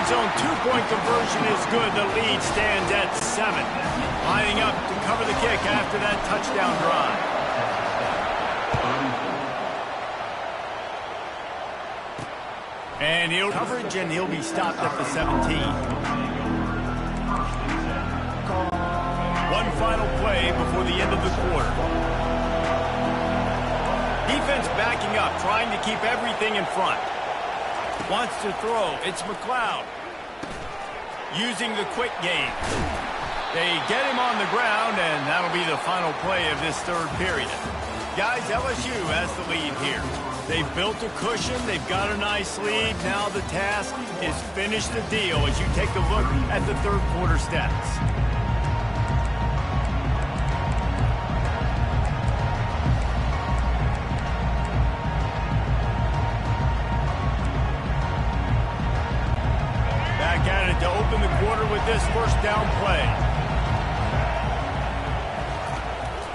zone two-point conversion is good. The lead stands at 7. Lining up to cover the kick after that touchdown drive. And he'll coverage, and he'll be stopped at the 17. One final play before the end of the quarter. Defense backing up, trying to keep everything in front. Wants to throw. It's McLeod. Using the quick game. They get him on the ground, and that'll be the final play of this third period. Guys, LSU has the lead here. They've built a cushion. They've got a nice lead. Now the task is finish the deal as you take a look at the third quarter stats. Back at it to open the quarter with this first down play.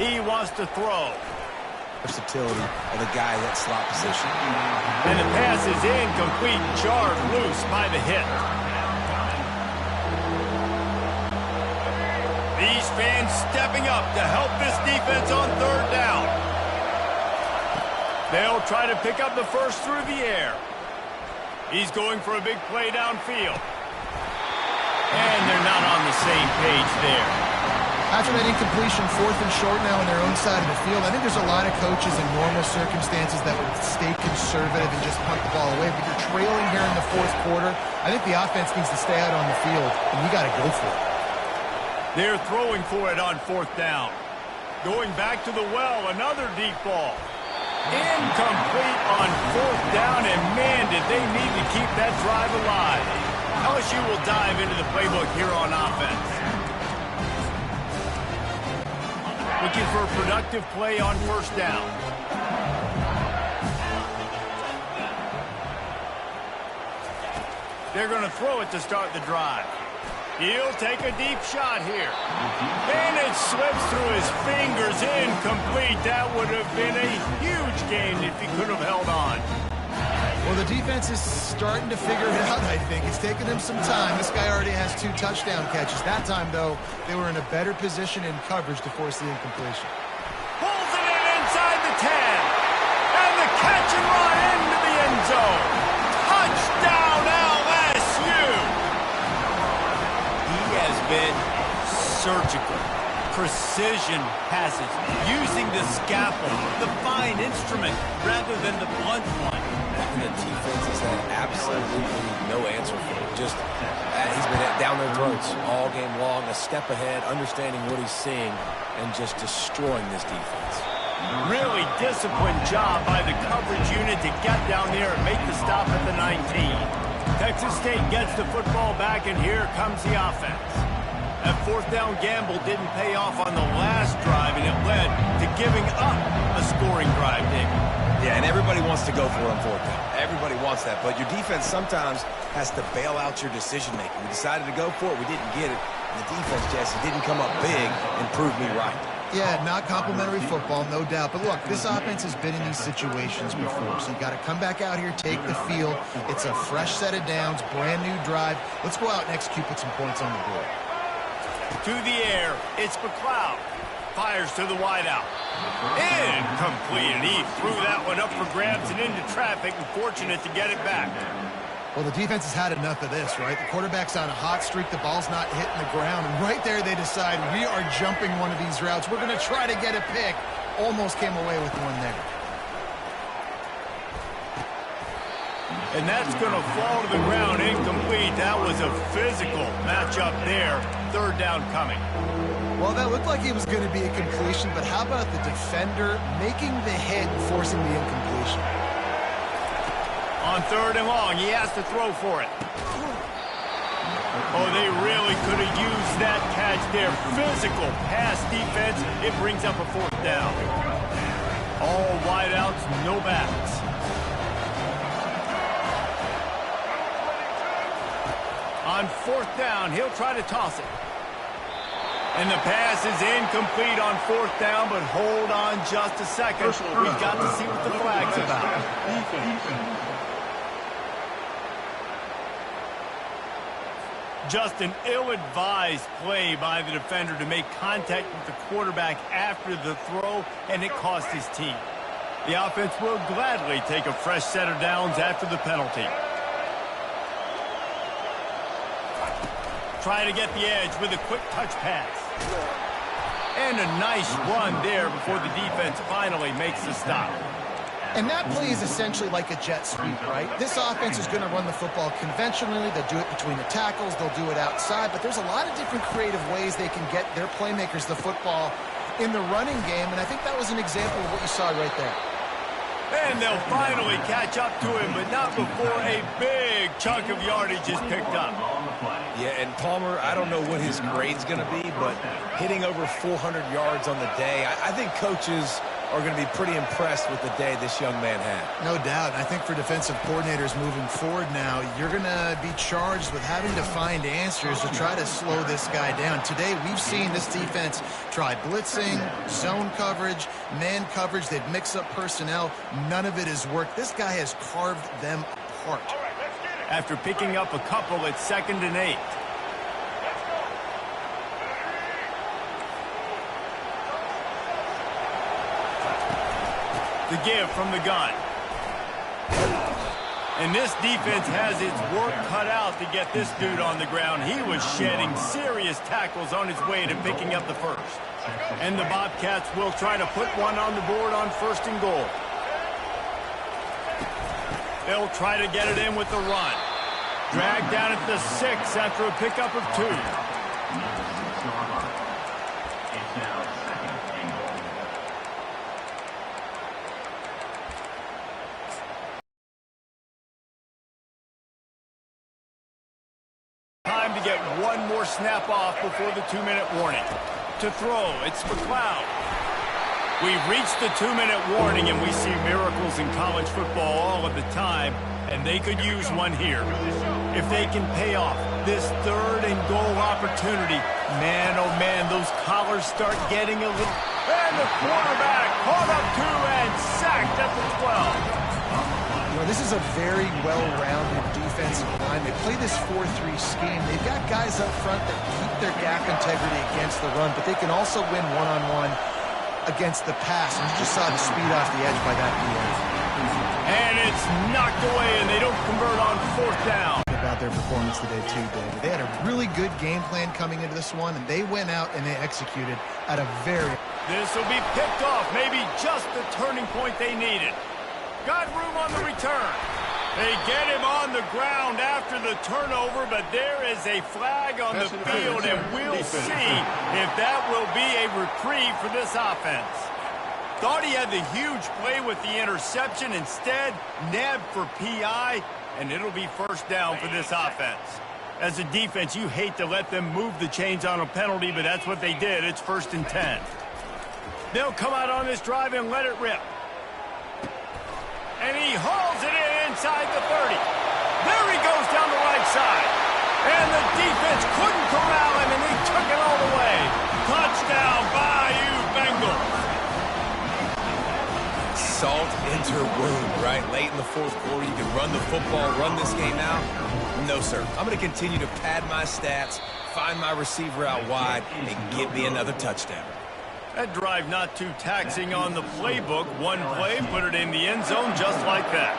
He wants to throw. Versatility of the guy in that slot position. And the pass is incomplete, jarred loose by the hit. These fans stepping up to help this defense on third down. They'll try to pick up the first through the air. He's going for a big play downfield. And they're not on the same page there. After that incompletion, 4th and short now on their own side of the field, I think there's a lot of coaches in normal circumstances that would stay conservative and just punt the ball away. But you're trailing here in the 4th quarter. I think the offense needs to stay out on the field, and you got to go for it. They're throwing for it on 4th down. Going back to the well, another deep ball. Incomplete on 4th down, and man, did they need to keep that drive alive. LSU will dive into the playbook here on offense. Looking for a productive play on first down. They're going to throw it to start the drive. He'll take a deep shot here. And it slips through his fingers. Incomplete. That would have been a huge gain if he could have held on. Well, the defense is starting to figure it out, I think. It's taken them some time. This guy already has 2 touchdown catches. That time, though, they were in a better position in coverage to force the incompletion. Pulls it in inside the 10. And the catch and run into the end zone. Touchdown, LSU! He has been surgical. Precision passes. Using the scalpel, the fine instrument, rather than the blunt one. The defense has had absolutely no answer for it. Just, he's been down their throats all game long, a step ahead, understanding what he's seeing, and just destroying this defense. Really disciplined job by the coverage unit to get down there and make the stop at the 19. Texas State gets the football back, and here comes the offense. That 4th down gamble didn't pay off on the last drive, and it led to giving up a scoring drive, David. Yeah, and everybody wants to go for it on 4th down. Everybody wants that, but your defense sometimes has to bail out your decision-making. We decided to go for it. We didn't get it. And the defense, Jesse, didn't come up big and prove me right. Yeah, not complimentary football, no doubt. But look, this offense has been in these situations before, so you got to come back out here, take the field. It's a fresh set of downs, brand new drive. Let's go out and execute, put some points on the board. To the air, it's McLeod. Fires to the wideout. Incomplete, and he threw that one up for grabs and into traffic, and fortunate to get it back. Well, the defense has had enough of this, right? The quarterback's on a hot streak. The ball's not hitting the ground. And right there, they decide, we are jumping one of these routes. We're going to try to get a pick. Almost came away with one there. And that's going to fall to the ground. Incomplete. That was a physical matchup there. 3rd down coming. Well, that looked like it was going to be a completion, but how about the defender making the hit and forcing the incompletion? On 3rd and long, he has to throw for it. Oh, they really could have used that catch there. Physical pass defense. It brings up a 4th down. All wideouts, no backs. On 4th down, he'll try to toss it. And the pass is incomplete on 4th down, but hold on just a second. We've got to see what the flag's about. Just an ill-advised play by the defender to make contact with the quarterback after the throw, and it cost his team. The offense will gladly take a fresh set of downs after the penalty. Try to get the edge with a quick touch pass. And a nice run there before the defense finally makes the stop. And that play is essentially like a jet sweep, right? This offense is going to run the football conventionally. They'll do it between the tackles. They'll do it outside. But there's a lot of different creative ways they can get their playmakers the football in the running game. And I think that was an example of what you saw right there. And they'll finally catch up to him, but not before a big chunk of yardage is picked up. Yeah, and Palmer, I don't know what his grade's going to be, but hitting over 400 yards on the day, I think coaches are going to be pretty impressed with the day this young man had. No doubt. I think for defensive coordinators moving forward now, you're going to be charged with having to find answers to try to slow this guy down. Today, we've seen this defense try blitzing, zone coverage, man coverage. They'd mix up personnel. None of it has worked. This guy has carved them apart. After picking up a couple, it's 2nd and 8. The give from the gun. And this defense has its work cut out to get this dude on the ground. He was shedding serious tackles on his way to picking up the first. And the Bobcats will try to put one on the board on 1st and goal. They'll try to get it in with the run. Dragged down at the 6 after a pickup of 2. Time to get one more snap off before the 2-minute warning. To throw, it's McLeod. We've reached the 2-minute warning, and we see miracles in college football all of the time, and they could use one here. If they can pay off this 3rd and goal opportunity, man, oh man, those collars start getting a little... And the quarterback caught up 2 and sacked at the 12. You know, this is a very well-rounded defensive line. They play this 4-3 scheme. They've got guys up front that keep their gap integrity against the run, but they can also win one-on-one against the pass. And you just saw the speed off the edge by that DA. And it's knocked away, and they don't convert on 4th down. About their performance today, too, David. They had a really good game plan coming into this one, and they went out and they executed at a very... This will be picked off, maybe just the turning point they needed. Got room on the return. They get him on the ground after the turnover, but there is a flag on the field, and we'll see if that will be a reprieve for this offense. Thought he had the huge play with the interception. Instead, nabbed for PI, and it'll be 1st down for this offense. As a defense, you hate to let them move the chains on a penalty, but that's what they did. It's 1st and 10. They'll come out on this drive and let it rip. And he hauls it in inside the 30. There he goes down the right side. And the defense couldn't corral him, and he took it all the way. Touchdown, Bayou Bengals. Salt enter wound, right? Late in the 4th quarter, you can run the football, run this game out. No, sir. I'm going to continue to pad my stats, find my receiver out wide, and get me another touchdown. That drive not too taxing on the playbook. One play, put it in the end zone just like that.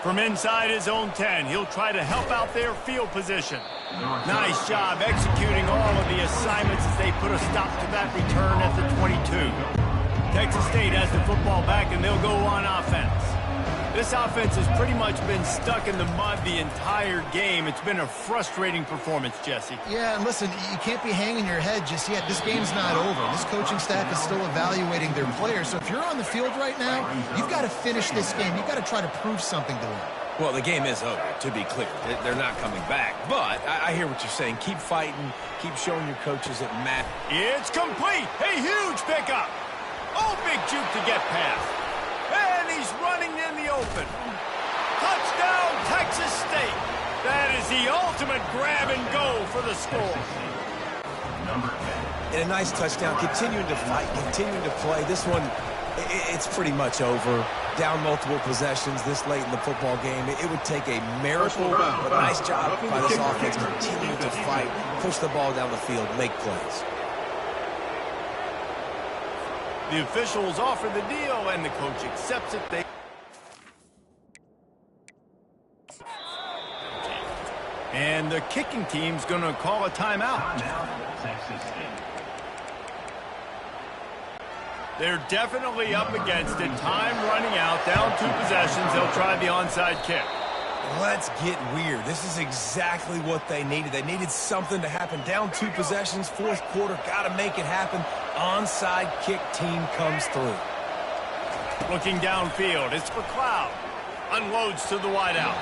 From inside his own 10, he'll try to help out their field position. Nice job executing all of the assignments as they put a stop to that return at the 22. Texas State has the football back, and they'll go on offense. This offense has pretty much been stuck in the mud the entire game. It's been a frustrating performance, Jesse. Yeah, and listen, you can't be hanging your head just yet. This game's not over. This coaching staff is still evaluating their players. So if you're on the field right now, you've got to finish this game. You've got to try to prove something to them. Well, the game is over, to be clear. They're not coming back. But I hear what you're saying. Keep fighting. Keep showing your coaches that Matt... It's complete. A huge pickup. Oh, big juke to get past. And he's running in the open. Touchdown, Texas State. That is the ultimate grab and go for the score. And a nice touchdown, continuing to fight, continuing to play. This one It's pretty much over. Down multiple possessions this late in the football game. It would take a miracle, but nice job by this offense. Continue to fight, push the ball down the field, make plays. The officials offer the deal, and the coach accepts it. And the kicking team's going to call a timeout. They're definitely up against it. Time running out. Down 2 possessions. They'll try the onside kick. Let's get weird. This is exactly what they needed. They needed something to happen. Down 2 possessions, fourth quarter. Got to make it happen. Onside kick team comes through. Looking downfield. It's McLeod. Unloads to the wideout.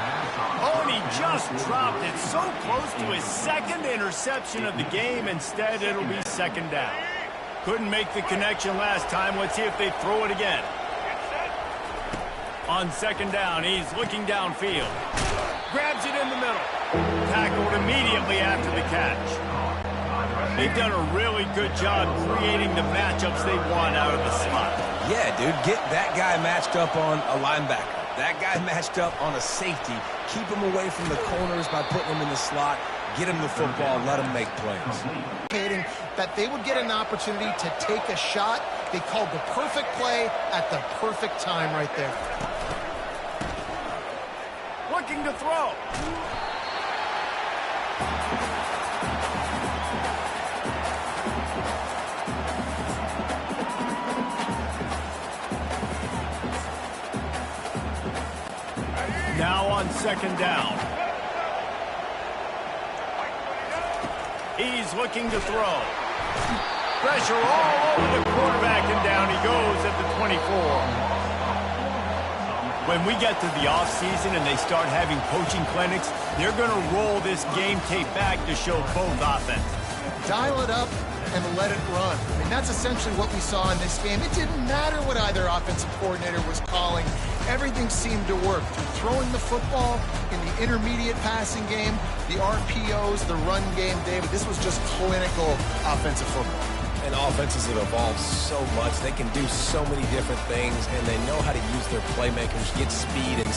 Oh, and he just dropped it. So close to his second interception of the game. Instead, it'll be second down. Couldn't make the connection last time. Let's see if they throw it again. On second down, he's looking downfield. Grabs it in the middle. Tackled immediately after the catch. They've done a really good job creating the matchups they want out of the slot. Yeah, dude, get that guy matched up on a linebacker. That guy matched up on a safety. Keep him away from the corners by putting him in the slot. Get him the football, let him make plays. That they would get an opportunity to take a shot. They called the perfect play at the perfect time right there. Looking to throw. Now on second down. He's looking to throw. Pressure all over the quarterback, and down he goes at the 24. When we get to the offseason and they start having coaching clinics, they're going to roll this game tape back to show both offenses. Dial it up and let it run. I mean, that's essentially what we saw in this game. It didn't matter what either offensive coordinator was calling. Everything seemed to work. Through throwing the football in the intermediate passing game, the RPOs, the run game, David, this was just clinical offensive football. And offenses have evolved so much. They can do so many different things, and they know how to use their playmakers, get speed and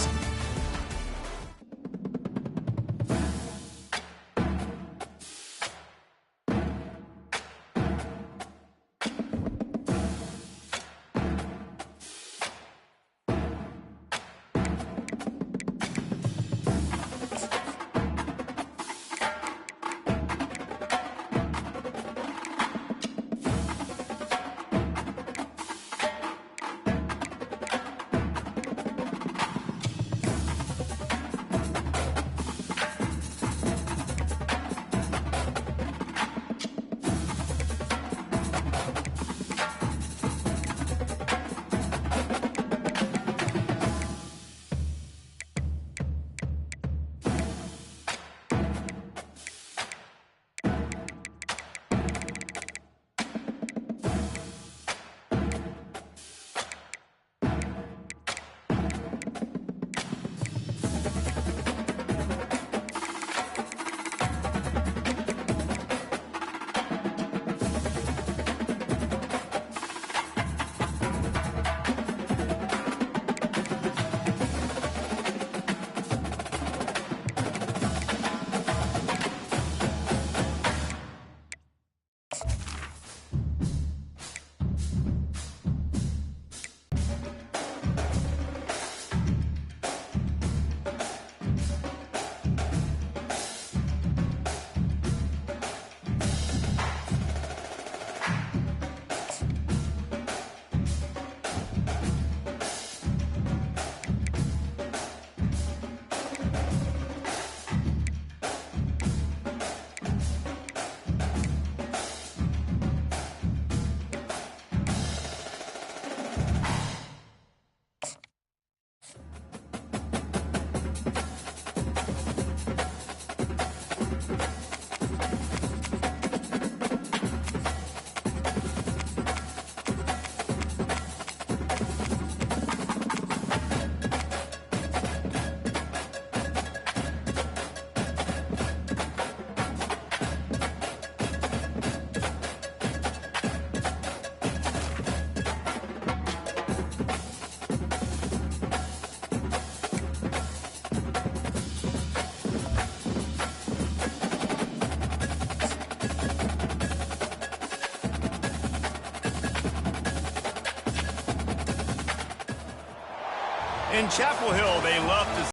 In Chapel Hill, they love to